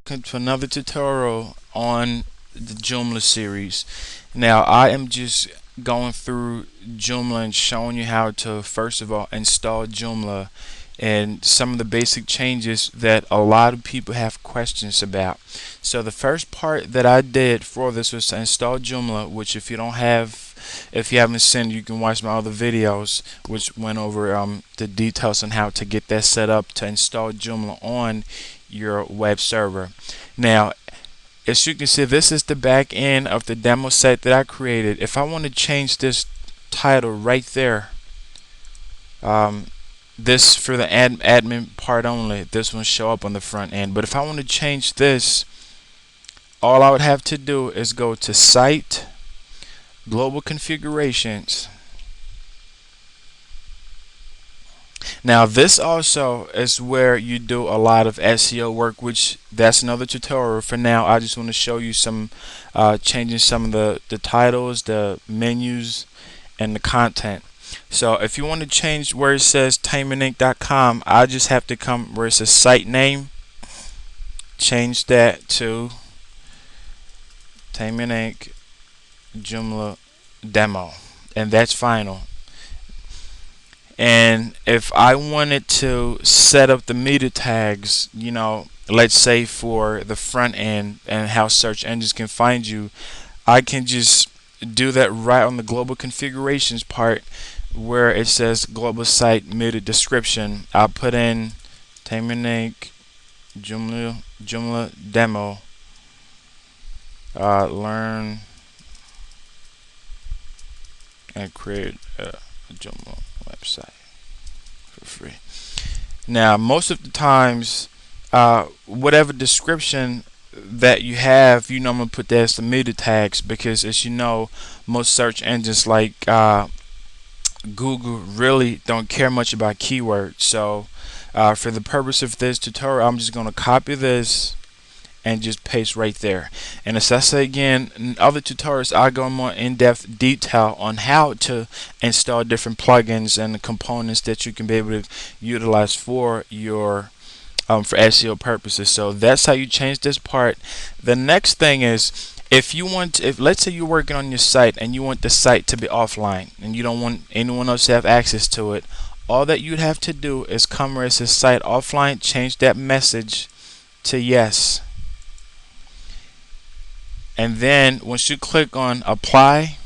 welcome to another tutorial on the Joomla series. Now I am just going through Joomla and showing you how to first of all install Joomla and some of the basic changes that a lot of people have questions about. So the first part that I did for this was to install Joomla, which if you haven't seen, you can watch my other videos which went over the details on how to get that set up to install Joomla on your web server. Now, as you can see, this is the back end of the demo site that I created. If I want to change this title right there, this for the admin part only, this one show up on the front end. But if I want to change this, all I would have to do is go to Site, Global Configurations. Now this also is where you do a lot of SEO work, which that's another tutorial. For now I just want to show you some changing some of the titles, the menus, and the content. So if you want to change where it says TamerInc.com, I just have to come where it says site name, change that to TamerInc Joomla demo, and that's final. And if I wanted to set up the meta tags, let's say for the front end and how search engines can find you, I can just do that right on the global configurations part where it says global site meta description. I'll put in TamerInc Joomla demo, learn and create a Joomla website for free. Now most of the times whatever description that you have, I'm gonna put that as the meta tags, because as you know, most search engines like Google really don't care much about keywords. So for the purpose of this tutorial, I'm just gonna copy this and just paste right there. And as I say again, in other tutorials I go more in-depth detail on how to install different plugins and the components that you can be able to utilize for your for SEO purposes. So that's how you change this part. The next thing is, if let's say you're working on your site and you want the site to be offline and you don't want anyone else to have access to it, all that you'd have to do is come where it says site offline, change that message to yes. And then once you click on apply,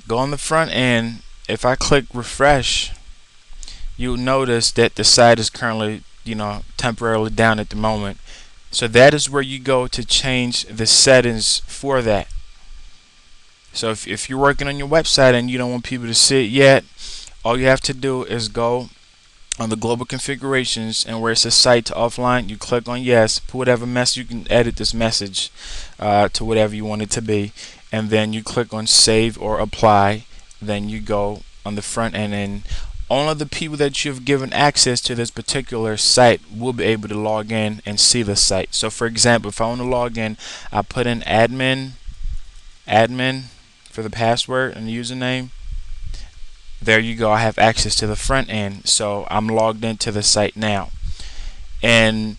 go on the front end. If I click refresh, you'll notice that the site is currently temporarily down at the moment. So that is where you go to change the settings for that. So if you're working on your website and you don't want people to see it yet, all you have to do is go on the global configurations, and where it says site to offline, you click on yes, put whatever message, you can edit this message to whatever you want it to be, and then you click on save or apply. Then you go on the front end, and only the people that you've given access to this particular site will be able to log in and see the site. So for example, if I want to log in, I put in admin for the password and the username. There you go, I have access to the front end, so I'm logged into the site now. And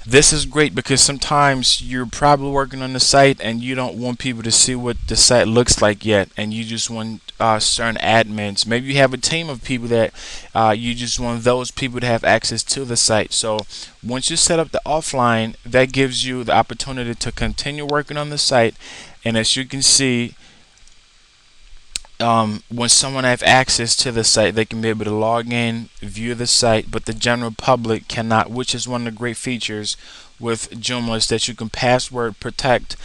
this is great because sometimes you're probably working on the site and you don't want people to see what the site looks like yet, and you just want certain admins. Maybe you have a team of people that you just want those people to have access to the site. So once you set up the offline, that gives you the opportunity to continue working on the site. And as you can see, when someone have access to the site, they can be able to log in, view the site, but the general public cannot, which is one of the great features with Joomla, is that you can password protect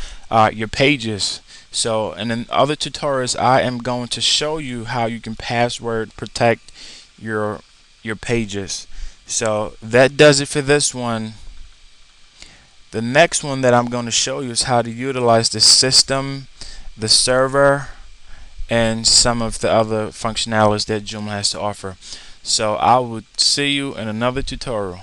your pages. So, and in other tutorials I am going to show you how you can password protect your pages. So that does it for this one. The next one that I'm going to show you is how to utilize the system, the server, and some of the other functionalities that Joomla has to offer. So I will see you in another tutorial.